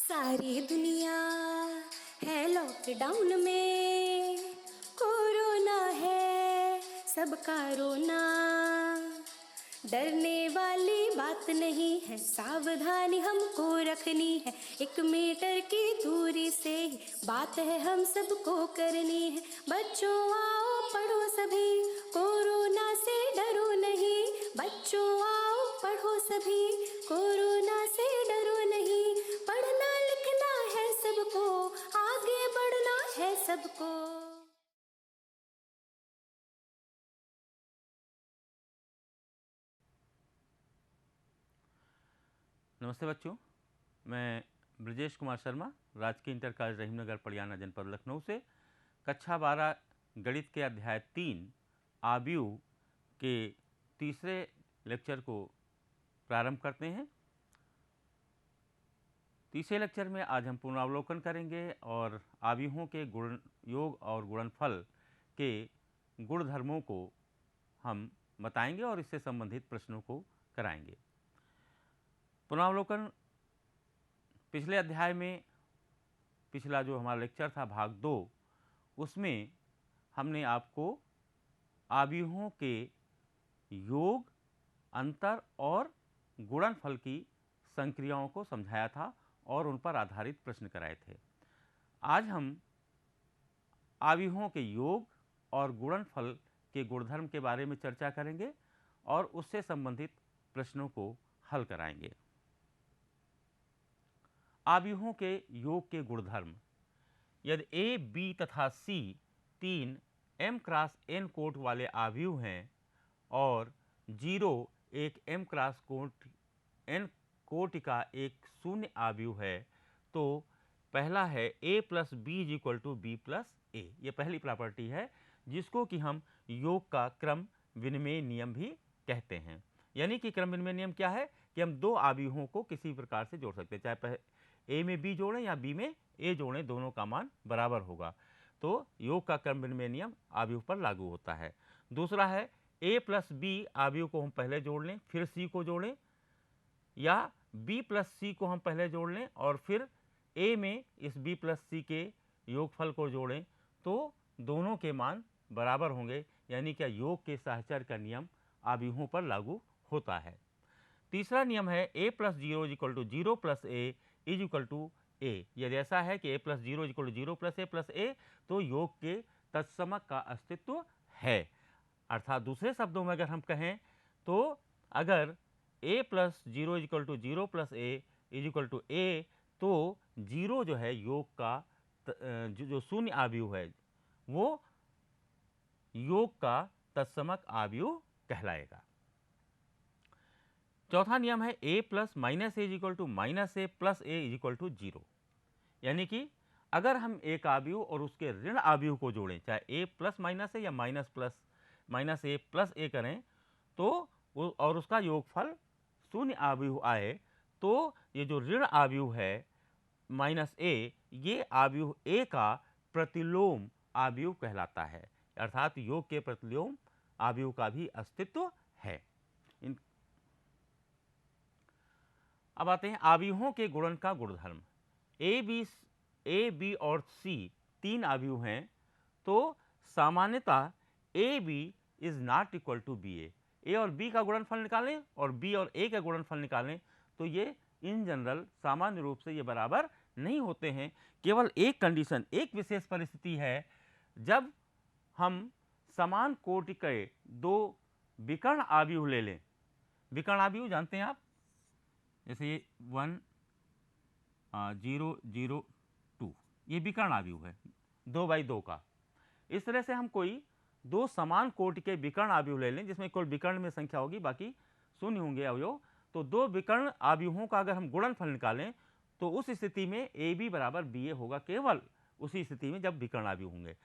सारी दुनिया है लॉकडाउन में, कोरोना है सबका रोना। डरने वाली बात नहीं है, सावधानी हमको रखनी है। 1 मीटर की दूरी से ही बात है हम सबको करनी है। बच्चों आओ पढ़ो सभी, कोरोना से डरो नहीं। बच्चों आओ पढ़ो सभी, कोरोना से डरो नहीं। पढ़ना लिखना है सबको, आगे बढ़ना है सबको। नमस्ते बच्चों, मैं ब्रजेश कुमार शर्मा, राजकीय इंटर कॉलेज रहीमनगर पड़ियाना जनपद लखनऊ से कक्षा 12 गणित के अध्याय 3 आव्यूह के तीसरे लेक्चर को प्रारंभ करते हैं। तीसरे लेक्चर में आज हम पुनरावलोकन करेंगे और आव्यूहों के गुण योग और गुणनफल के गुणधर्मों को हम बताएंगे और इससे संबंधित प्रश्नों को कराएंगे। पुनरावलोकन पिछले अध्याय में, पिछला जो हमारा लेक्चर था भाग 2, उसमें हमने आपको आव्यूहों के योग, अंतर और गुणनफल की संक्रियाओं को समझाया था और उन पर आधारित प्रश्न कराए थे। आज हम आव्यूहों के योग और गुणनफल के गुणधर्म के बारे में चर्चा करेंगे और उससे संबंधित प्रश्नों को हल कराएंगे। आव्यूहों के योग के गुणधर्म: यदि ए, बी तथा सी तीन m क्रॉस n कोट वाले आव्यूह हैं और 0 एक m क्रॉस n कोटि का एक शून्य आव्यूह है, तो पहला है a plus B is equal to B plus A. ये पहली प्रॉपर्टी है जिसको कि हम योग का क्रम विनिमय नियम भी कहते हैं। यानी कि क्रम विनिमय नियम क्या है कि हम दो आव्यूहों को किसी प्रकार से जोड़ सकते हैं, चाहे ए में बी जोड़ें या बी में ए जोड़ें, दोनों का मान बराबर होगा। तो योग का क्रम विनिमय नियम आव्यूह पर लागू होता है। दूसरा है ए प्लस बी आव्यूह को हम पहले जोड़ लें फिर सी को जोड़ें, या बी प्लस सी को हम पहले जोड़ लें और फिर ए में इस बी प्लस सी के योगफल को जोड़ें, तो दोनों के मान बराबर होंगे। यानी कि योग के सहचर का नियम आव्यूहों पर लागू होता है। तीसरा नियम है A plus zero is equal to zero plus A is equal to A. यदि ऐसा है कि A plus zero is equal to zero plus A, तो योग के तत्समक का अस्तित्व है। अर्थात दूसरे शब्दों में अगर हम कहें तो अगर A plus zero is equal to zero plus A is equal to A, तो जीरो जो है योग का जो शून्य आव्यूह है वो योग का तत्समक आव्यूह कहलाएगा। चौथा नियम है A plus minus A is equal to minus A plus A is equal to zero. यानी कि अगर हम एक आव्यूह और उसके ऋण आव्यूह को जोड़ें, चाहे ए प्लस माइनस ए या माइनस ए प्लस ए करें, तो और उसका योगफल शून्य आव्यूह आए, तो ये जो ऋण आव्यूह है माइनस ए, ये आव्यूह ए का प्रतिलोम आव्यूह कहलाता है। अर्थात योग के प्रतिलोम आव्यूह का भी अस्तित्व है। अब आते हैं आव्यूहों के गुणन का गुणधर्म। ए, बी और सी तीन आव्यूह हैं, तो सामान्यतः A B is not equal to B A. A और बी का गुणनफल निकालें और बी और ए का गुणनफल निकालें, तो ये इन जनरल सामान्य रूप से ये बराबर नहीं होते हैं। केवल एक कंडीशन, एक विशेष परिस्थिति है जब हम समान कोटि के दो विकर्ण आव्यूह ले लें। विकर्ण आव्यूह जानते हैं आप, जैसे ये 1 0 0 2, ये विकर्ण आव्यूह है 2 बाई 2 का। इस तरह से हम कोई दो समान कोटि के विकर्ण आव्यूह ले लें जिसमें केवल विकर्ण में संख्या होगी, बाकी शून्य होंगे अवयव। तो दो विकर्ण आव्यूहों का अगर हम गुणनफल निकालें, तो उस स्थिति में ए बी बराबर बी ए होगा, केवल उसी स्थिति में जब विकर्ण आव्यूह होंगे,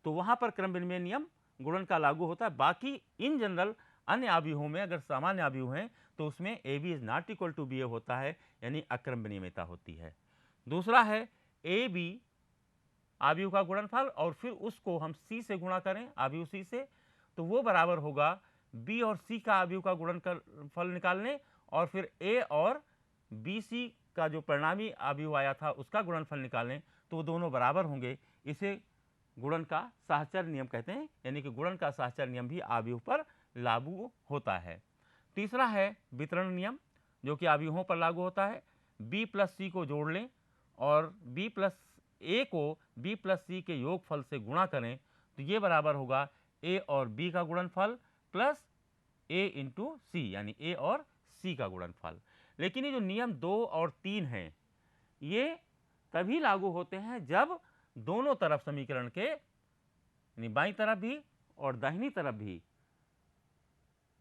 तो वहां पर क्रम विनिमय नियम गुणन का लागू होता है। बाकी इन जनरल अन्य आव्यूहों में अगर सामान्य आव्यूह हैं, तो उसमें A B is not equal to B A होता है, यानी अक्रम विनिमयता होती है। दूसरा है ए बी आव्यूह का गुणनफल और फिर उसको हम सी से गुणा करें, आव्यूह सी से, तो वो बराबर होगा बी और सी का आव्यूह का गुणनफल निकालने और फिर ए और बी सी का जो परिणामी अवयव आया था उसका गुणनफल निकालें तो वो दोनों बराबर होंगे। इसे गुणन का साहचर्य नियम कहते हैं, यानी कि गुणन का साहचर्य नियम भी अवयव पर लागू होता है। तीसरा है वितरण नियम, जो कि अवयवों पर लागू होता है। b प्लस सी को जोड़ लें और b प्लस ए को b प्लस सी के योगफल से गुणा करें तो ये बराबर होगा a और b का गुणनफल प्लस a इंटू सी, यानी a और c का गुणनफल। लेकिन ये जो नियम 2 और 3 हैं ये तभी लागू होते हैं जब दोनों तरफ समीकरण के, यानी बाईं तरफ भी और दाहिनी तरफ भी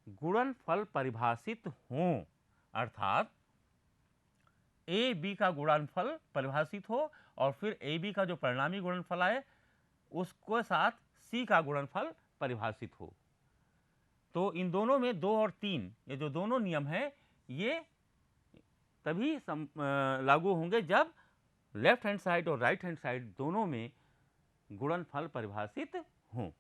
गुणनफल परिभाषित हों, अर्थात ए बी का गुणनफल परिभाषित हो और फिर ए बी का जो परिणामी गुणनफल आए उसके साथ सी का गुणनफल परिभाषित हो। तो इन दोनों में 2 और 3 ये जो दोनों नियम हैं ये तभी लागू होंगे जब लेफ्ट हैंड साइड और राइट हैंड साइड दोनों में गुणनफल परिभाषित हों।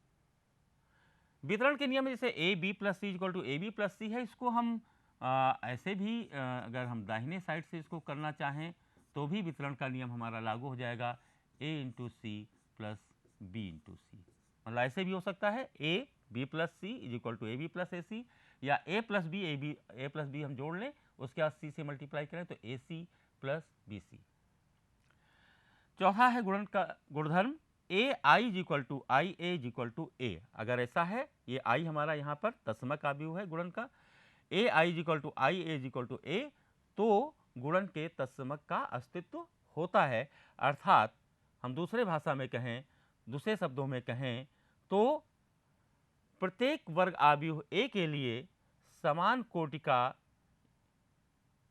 वितरण के नियम में जैसे A B plus C equal to A B plus C है, इसको हम ऐसे भी अगर हम दाहिने साइड से इसको करना चाहें तो भी वितरण का नियम हमारा लागू हो जाएगा, A into C plus B into C. मतलब ऐसे भी हो सकता है A B plus C is equal to A B plus A C, या ए प्लस बी हम जोड़ लें उसके बाद सी से मल्टीप्लाई करें तो ए सी प्लस बी सी। चौथा है गुणन का गुणधर्म A I is equal to I A is equal to A. अगर ऐसा है, ये आई हमारा यहाँ पर तत्समक अवयव है गुणन का, A I is equal to I A is equal to A, तो गुणन के तत्समक का अस्तित्व होता है। अर्थात हम दूसरे भाषा में कहें, दूसरे शब्दों में कहें तो प्रत्येक वर्ग अवयव ए के लिए समान कोटि का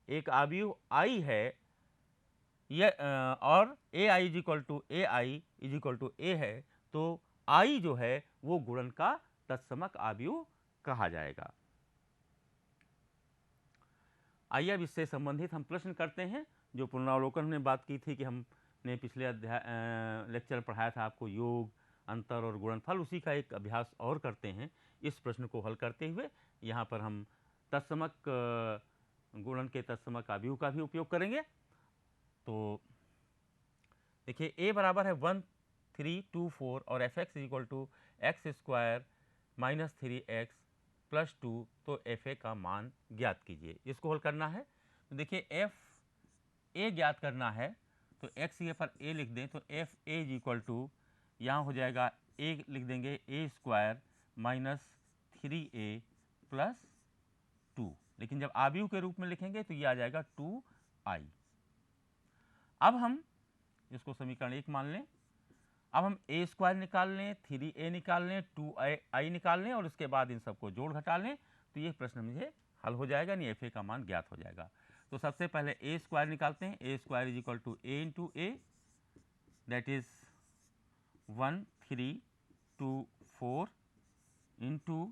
एक अवयव आई है और A I is equal to A I is equal to A है, तो आई जो है वो गुणन का तत्समक अवयव कहा जाएगा। आइए अब इससे संबंधित हम प्रश्न करते हैं। जो पुनरावलोकन हमने बात की थी कि हमने पिछले लेक्चर पढ़ाया था आपको योग, अंतर और गुणनफल, उसी का एक अभ्यास और करते हैं। इस प्रश्न को हल करते हुए यहाँ पर हम तत्समक गुणन के तत्समक अवयव का भी उपयोग करेंगे। तो देखिए a बराबर है 1 3 2 4 और F X equal to X square minus 3x plus 2, तो एफ ए का मान ज्ञात कीजिए। इसको हल करना है तो देखिए एफ ए ज्ञात करना है तो x के पर a लिख दें तो F A is equal to यहाँ हो जाएगा a लिख देंगे ए स्क्वायर माइनस 3a प्लस 2, लेकिन जब अवयव के रूप में लिखेंगे तो ये आ जाएगा 2i। अब हम इसको समीकरण 1 मान लें। अब हम ए स्क्वायर निकाल लें, 3a निकाल लें, 2i निकाल लें और उसके बाद इन सबको जोड़ घटा लें तो ये प्रश्न मुझे हल हो जाएगा, नहीं एफ ए का मान ज्ञात हो जाएगा। तो सबसे पहले ए स्क्वायर निकालते हैं। A square is equal to A into A, that is 1 3 2 4 into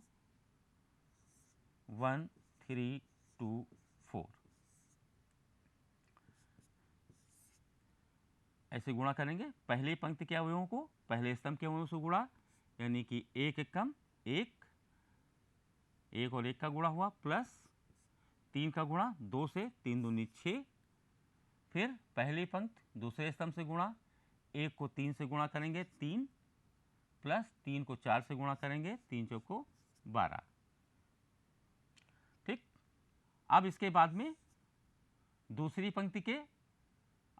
1 3 2 4, ऐसे गुणा करेंगे। पहले पंक्ति के अवयवों को पहले स्तंभ के अवयवों से गुणा, यानी कि एक एकम एक, एक और एक का गुणा हुआ, प्लस 3 का गुणा 2 से, 3 दूनी 6, फिर पहली पंक्ति दूसरे स्तंभ से गुणा, 1 को 3 से गुणा करेंगे 3, प्लस 3 को 4 से गुणा करेंगे 3 चौको 12। ठीक, अब इसके बाद में दूसरी पंक्ति के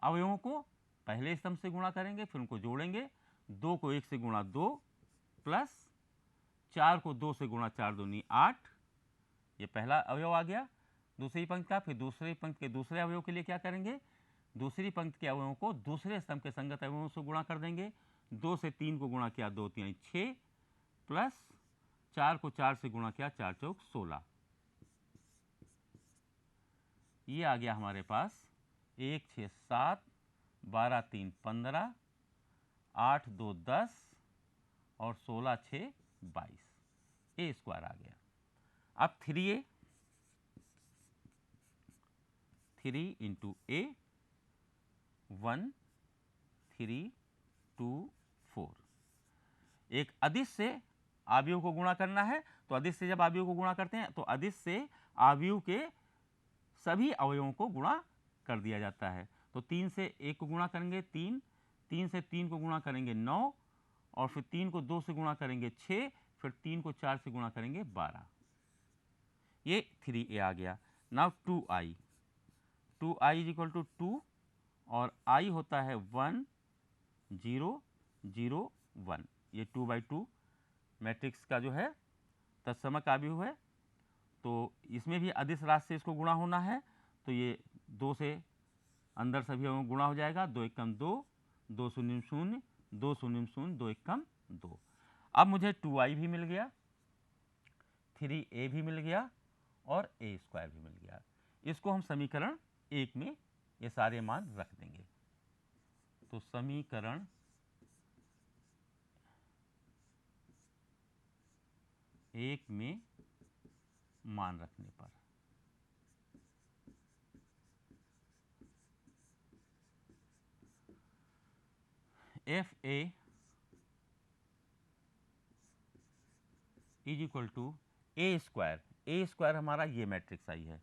अवयवों को पहले स्तंभ से गुणा करेंगे, फिर उनको जोड़ेंगे। 2 को 1 से गुणा 2, प्लस 4 को 2 से गुणा 4 दूनी 8, ये पहला अवयव आ गया दूसरी पंक्ति का। फिर दूसरी पंक्ति के दूसरे अवयव के लिए क्या करेंगे, दूसरी पंक्ति के अवयवों को दूसरे स्तंभ के संगत अवयवों से गुणा कर देंगे। 2 से 3 को गुणा किया 2 3 6, प्लस 4 को 4 से गुणा किया 4 चौक 16, ये आ गया हमारे पास 1 6 7 12 3 15 8 2 10 और 16 6 22, ए स्क्वायर आ गया। अब 3a 3 इंटू ए 1 3 2 4, एक अदिश से अवयव को गुणा करना है तो अदिश से जब अवयव को गुणा करते हैं तो अदिश से अवयव के सभी अवयवों को गुणा कर दिया जाता है। तो 3 से 1 को गुणा करेंगे 3, 3 से 3 को गुणा करेंगे 9, और फिर 3 को 2 से गुणा करेंगे 6, फिर 3 को 4 से गुणा करेंगे 12। ये 3a आ गया। Now 2i, 2i is equal to 2 और i होता है 1 0 0 1। ये 2/2 मैट्रिक्स का जो है तत्समक आव्यूह है। तो इसमें भी अदिश राशि से इसको गुणा होना है, तो ये 2 से अंदर सभी में गुणा हो जाएगा। 2 एकम 2, 2 शून्य 0, 2 शून्य 0, 2 एकम 2। अब मुझे 2i भी मिल गया, 3a भी मिल गया और a स्क्वायर भी मिल गया। इसको हम समीकरण 1 में ये सारे मान रख देंगे। तो समीकरण 1 में मान रखने पर F A is equal to A square. A square हमारा ये मैट्रिक्स आई है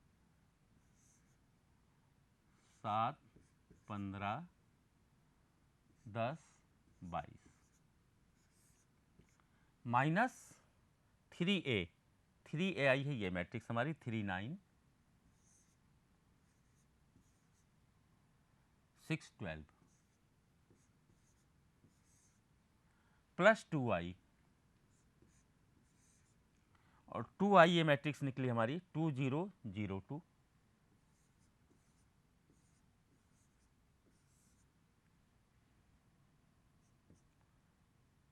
7 15 10 22 माइनस 3a, 3a आई है ये मैट्रिक्स हमारी 3 9 6 12 प्लस 2i, और 2i ये मैट्रिक्स निकली हमारी 2 0 0 2।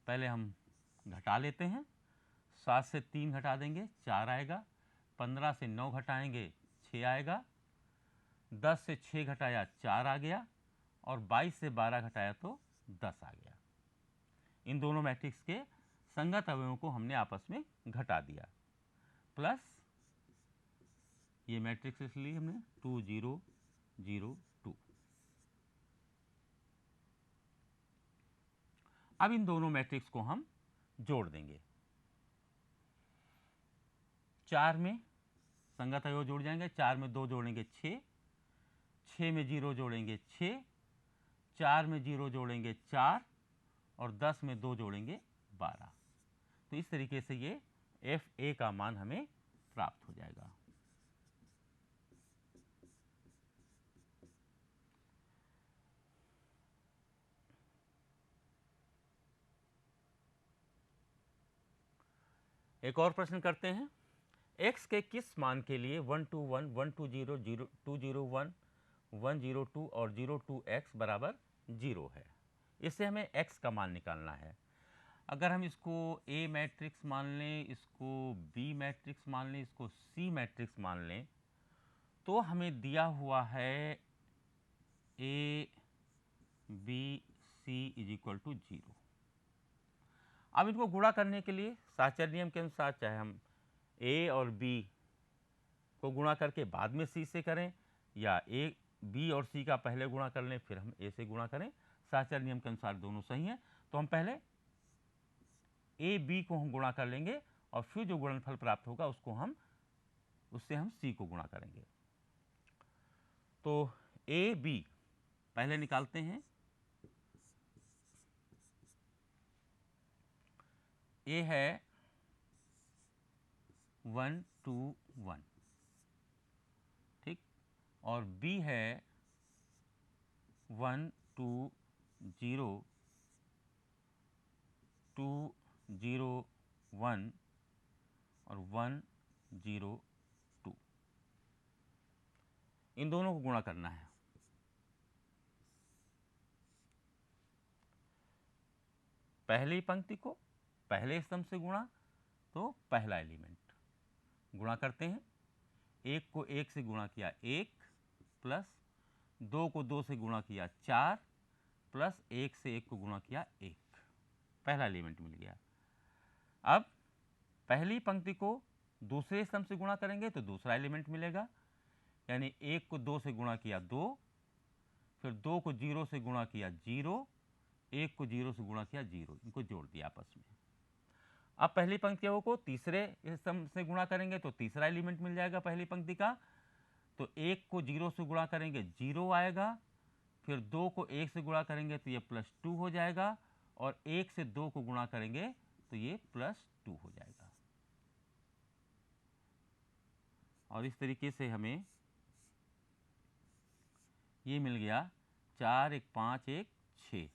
पहले हम घटा लेते हैं। 7 से 3 घटा देंगे 4 आएगा, 15 से 9 घटाएंगे 6 आएगा, 10 से 6 घटाया 4 आ गया, और 22 से 12 घटाया तो 10 आ गया। इन दोनों मैट्रिक्स के संगत अवयवों को हमने आपस में घटा दिया। प्लस ये मैट्रिक्स इसलिए हमने 2 0 0 2। अब इन दोनों मैट्रिक्स को हम जोड़ देंगे। 4 में संगत अवयव जोड़ जाएंगे। 4 में 2 जोड़ेंगे 6, 6 में 0 जोड़ेंगे 6, 4 में 0 जोड़ेंगे 4, और 10 में 2 जोड़ेंगे 12। तो इस तरीके से ये एफ ए का मान हमें प्राप्त हो जाएगा। एक और प्रश्न करते हैं। x के किस मान के लिए 1 2 1 1 2 0 0 2 0 1 1 0 2 और 0 2 x बराबर 0 है। इससे हमें x का मान निकालना है। अगर हम इसको a मैट्रिक्स मान लें, इसको b मैट्रिक्स मान लें, इसको c मैट्रिक्स मान लें, तो हमें दिया हुआ है a b c is equal to 0। अब इनको गुणा करने के लिए साहचर्य नियम के अनुसार चाहे हम a और b को गुणा करके बाद में c से करें, या a b और c का पहले गुणा कर लें फिर हम a से गुणा करें, साहचर्य नियम के अनुसार दोनों सही हैं। तो हम पहले a b को हम गुणा कर लेंगे और फिर जो गुणनफल प्राप्त होगा उससे हम c को गुणा करेंगे। तो a b पहले निकालते हैं। a है 1 2 1, ठीक, और b है 1 2 0 2 0 1 और 1 0 2। इन दोनों को गुणा करना है। पहली पंक्ति को पहले स्तंभ से गुणा, तो पहला एलिमेंट गुणा करते हैं। 1 को 1 से गुणा किया 1, प्लस 2 को 2 से गुणा किया 4, प्लस 1 से 1 को गुणा किया 1, पहला एलिमेंट मिल गया। अब पहली पंक्ति को दूसरे स्तंभ से गुणा करेंगे तो दूसरा एलिमेंट मिलेगा, यानी 1 को 2 से गुणा किया 2, फिर 2 को 0 से गुणा किया 0, 1 को 0 से गुणा किया 0, इनको जोड़ दिया आपस में। अब पहली पंक्तियों को तीसरे स्तंभ से गुणा करेंगे तो तीसरा एलिमेंट मिल जाएगा पहली पंक्ति का, तो 1 को 0 से गुणा करेंगे 0 आएगा, फिर 2 को 1 से गुणा करेंगे तो ये +2 हो जाएगा, और 1 से 2 को गुणा करेंगे तो ये +2 हो जाएगा। और इस तरीके से हमें ये मिल गया 4 1 5 1 6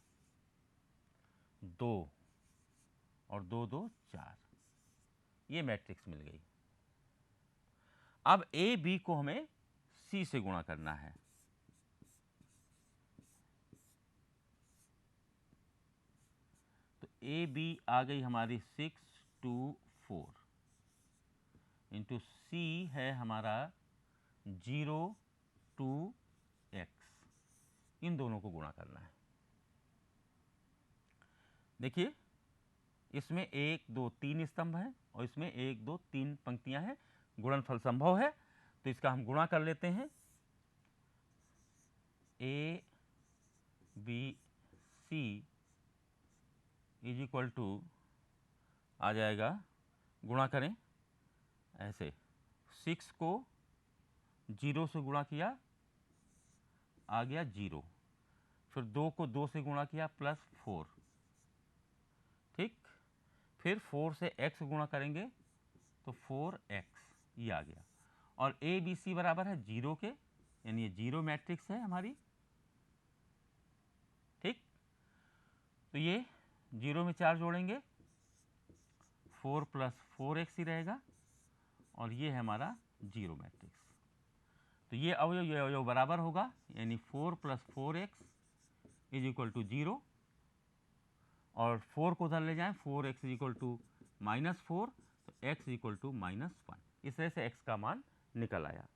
2 और 2 2 4, ये मैट्रिक्स मिल गई। अब ए बी को हमें सी से गुणा करना है। तो ए बी आ गई हमारी 6 2 4 इंटू सी है हमारा 0 2 x, इन दोनों को गुणा करना है। देखिए इसमें 1 2 3 स्तंभ हैं और इसमें 1 2 3 पंक्तियां हैं, गुणनफल संभव है, तो इसका हम गुणा कर लेते हैं। A B C is equal to आ जाएगा, गुणा करें ऐसे, 6 को 0 से गुणा किया आ गया 0, फिर 2 को 2 से गुणा किया +4, ठीक, फिर 4 से x गुणा करेंगे तो 4x, ये आ गया। और ए बी सी बराबर है 0 के, यानी ये 0 मैट्रिक्स है हमारी, ठीक। तो ये 0 में 4 जोड़ेंगे 4 + 4x ही रहेगा, और ये है हमारा 0 मैट्रिक्स। तो ये अवयव बराबर होगा, यानी 4 + 4x इज इक्वल टू 0, और 4 को उधर ले जाएं, 4x इज इक्वल टू -4, तो x इज इक्वल टू -1। इस तरह से x का मान निकल आया।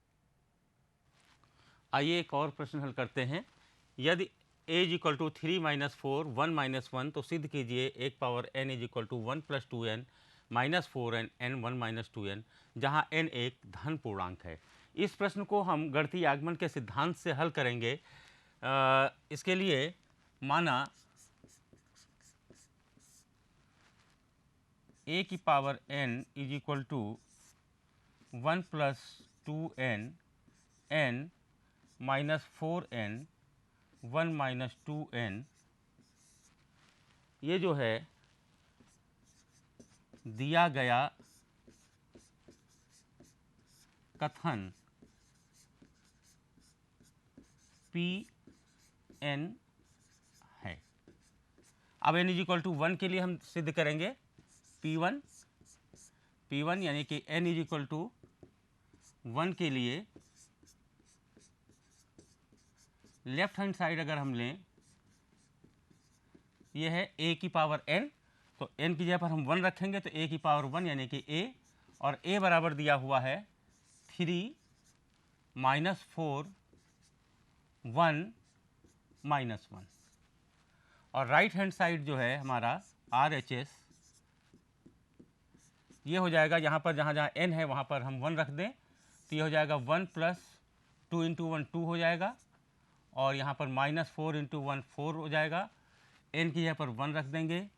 आइए एक और प्रश्न हल करते हैं। यदि a इज इक्वल टू 3 - 4 1 - 1, तो सिद्ध कीजिए 1 power n is equal to 1 + 2n -4n n 1 - 2n, जहाँ n एक धन पूर्णांक है। इस प्रश्न को हम गणितीय आगमन के सिद्धांत से हल करेंगे। इसके लिए माना a की power n is equal to 1 + 2n n -4n 1 - 2n, ये जो है दिया गया कथन Pn है। अब n इज इक्वल टू 1 के लिए हम सिद्ध करेंगे P1 यानी कि n इज इक्वल टू 1 के लिए लेफ्ट हैंड साइड अगर हम लें, ये है a की पावर n, तो n की जगह पर हम 1 रखेंगे तो a की पावर 1 यानी कि a, और a बराबर दिया हुआ है 3 - 4 1 -1, और राइट हैंड साइड जो है हमारा RHS, ये हो जाएगा, यहाँ पर जहाँ जहाँ n है वहाँ पर हम 1 रख दें, तो ये हो जाएगा 1 + 2 × 1 2 हो जाएगा, और यहाँ पर -4 × 1 4 हो जाएगा। n की जगह पर 1 रख देंगे,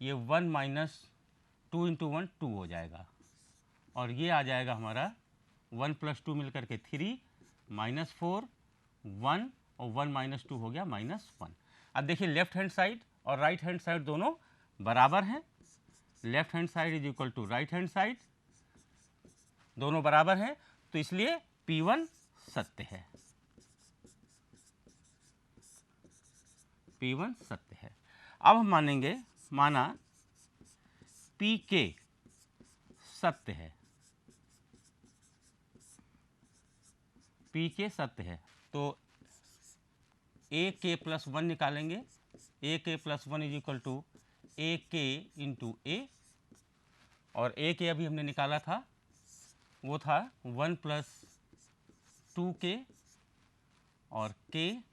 ये 1 - 2 × 1 2 हो जाएगा, और ये आ जाएगा हमारा 1 + 2 मिलकर के 3 -4 1, और 1 - 2 हो गया -1। अब देखिए लेफ्ट हैंड साइड और राइट हैंड साइड दोनों बराबर हैं। Left hand side is equal to right hand side, दोनों बराबर हैं, तो इसलिए P1 सत्य है। P1 सत्य है। अब हम मानेंगे, माना PK सत्य है, PK सत्य है, तो AK + 1 निकालेंगे। AK + 1 is equal to AK × A, और AK अभी हमने निकाला था, वो था 1 + 2K और K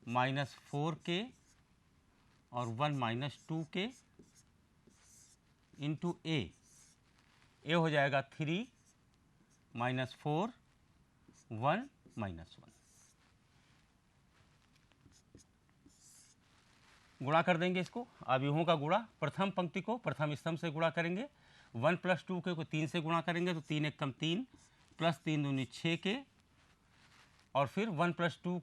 -4K और 1 - 2K × A। A हो जाएगा 3 -4 1 -1। गुणा कर देंगे इसको, अवयवों का गुणा, प्रथम पंक्ति को प्रथम स्तंभ से गुणा करेंगे, 1 + 2K को 3 से गुणा करेंगे तो 3 × 1 = 3 +3 × 2 = 6K और फिर 1 + 2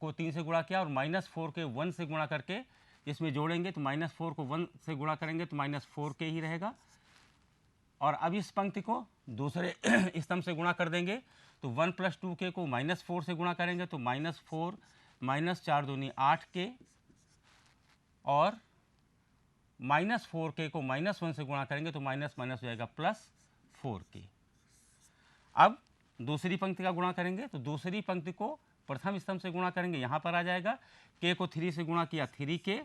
को 3 से गुणा किया और -4 के 1 से गुणा करके इसमें जोड़ेंगे तो -4 को 1 से गुणा करेंगे तो -4k ही रहेगा। और अब इस पंक्ति को दूसरे स्तंभ से गुणा कर देंगे तो 1 + 2k को -4 से गुणा करेंगे तो -4 -4 दूनी 8k और -4k को -1 से गुणा करेंगे तो माइनस माइनस हो जाएगा +4k। अब दूसरी पंक्ति का गुणा करेंगे तो दूसरी पंक्ति को प्रथम स्तंभ से गुणा करेंगे, यहाँ पर आ जाएगा k को 3 से गुणा किया 3k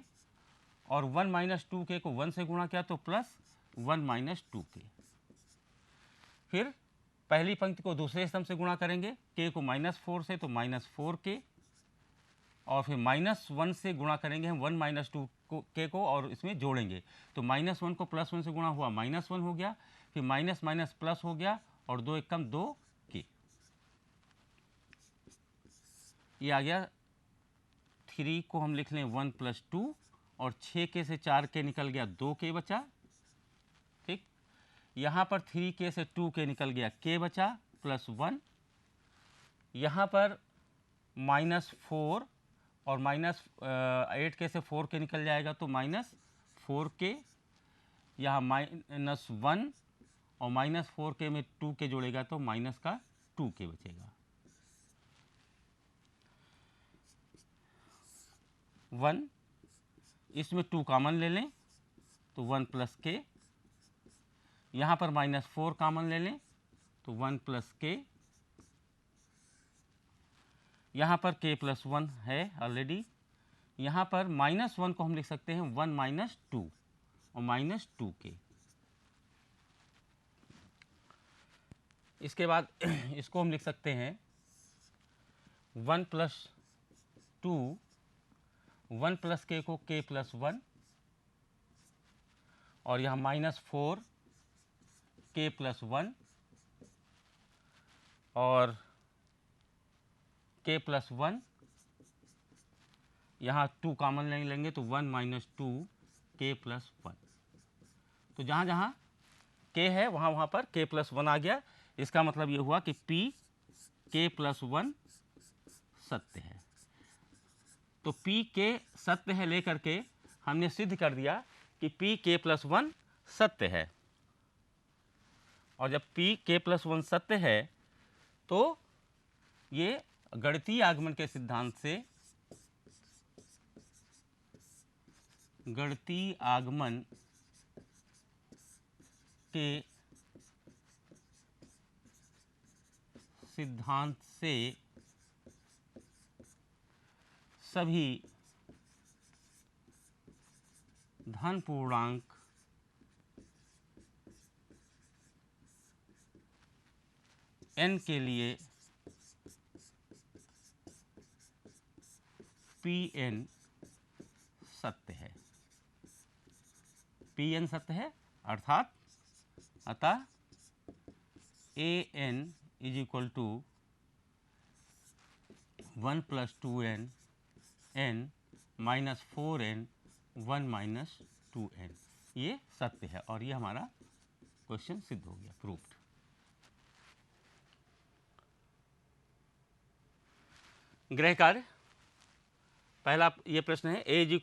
और 1 - 2k को 1 से गुणा किया तो +1 - 2k। फिर पहली पंक्ति को दूसरे स्तंभ से गुणा करेंगे, k को -4 से तो -4k और फिर -1 से गुणा करेंगे हम 1 - 2k को और इसमें जोड़ेंगे तो -1 को +1 से गुणा हुआ -1 हो गया, फिर माइनस माइनस प्लस हो गया और 2 एकम 2k। ये आ गया। 3 को हम लिख लें 1 + 2 और 6k से 4k निकल गया 2k बचा। ठीक, यहाँ पर 3k से 2k निकल गया k बचा +1। यहाँ पर -4 और -8k से 4k निकल जाएगा तो -4k। यहाँ -1 और -4k में 2k जोड़ेगा तो माइनस का 2k बचेगा। 1 इसमें 2 कॉमन ले लें तो 1 + k, यहाँ पर -4 कॉमन ले लें तो 1 + k, यहाँ पर k + 1 है ऑलरेडी, यहाँ पर -1 को हम लिख सकते हैं 1 - 2 और -2k। इसके बाद इसको हम लिख सकते हैं 1 + 2, 1 + k को k + 1 और यहाँ -4 k + 1 और k + 1, यहाँ 2 कॉमन नहीं लेंगे तो 1 - 2 k + 1। तो जहाँ जहाँ k है वहाँ वहाँ पर k + 1 आ गया। इसका मतलब ये हुआ कि p k + 1 सत्य है। तो p k सत्य है लेकर के हमने सिद्ध कर दिया कि p k + 1 सत्य है। और जब p k + 1 सत्य है तो ये गणितीय आगमन के सिद्धांत से गणितीय आगमन के सिद्धांत से सभी धन पूर्णांक n के लिए Pn सत्य है। Pn सत्य है अर्थात अतः An = 1 + 2n n - 4n 1 - 2n, ये सत्य है और ये हमारा क्वेश्चन सिद्ध हो गया, प्रूव्ड। गृह कार्य पहला ये प्रश्न है a =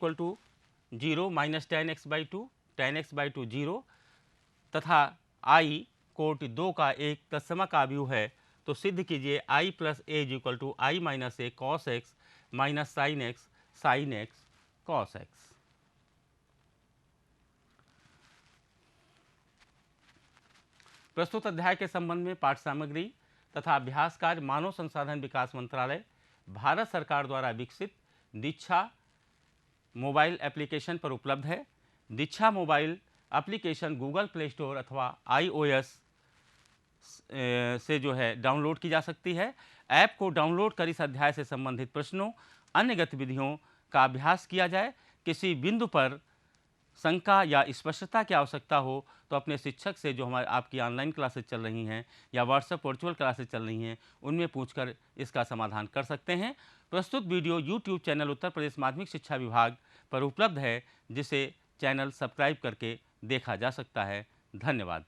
0 - tan x/2 tan x/2 0 तथा i कोटि 2 का एक तत्समक आव्यूह है तो सिद्ध कीजिए i + a = i - a cos x - sin x sin x cos x। प्रस्तुत अध्याय के संबंध में पाठ्य सामग्री तथा अभ्यास कार्य मानव संसाधन विकास मंत्रालय भारत सरकार द्वारा विकसित दीक्षा मोबाइल एप्लीकेशन पर उपलब्ध है। Diksha mobile application Google Play Store अथवा iOS से जो है डाउनलोड की जा सकती है। ऐप को डाउनलोड कर इस अध्याय से संबंधित प्रश्नों अन्य गतिविधियों का अभ्यास किया जाए। किसी बिंदु पर शंका या स्पष्टता की आवश्यकता हो तो अपने शिक्षक से जो हमारे आपकी ऑनलाइन क्लासेस चल रही हैं या व्हाट्सएप वर्चुअल क्लासेस चल रही हैं उनमें पूछकर इसका समाधान कर सकते हैं। प्रस्तुत video YouTube channel Uttar Pradesh माध्यमिक शिक्षा विभाग पर उपलब्ध है, जिसे चैनल सब्सक्राइब करके देखा जा सकता है। धन्यवाद।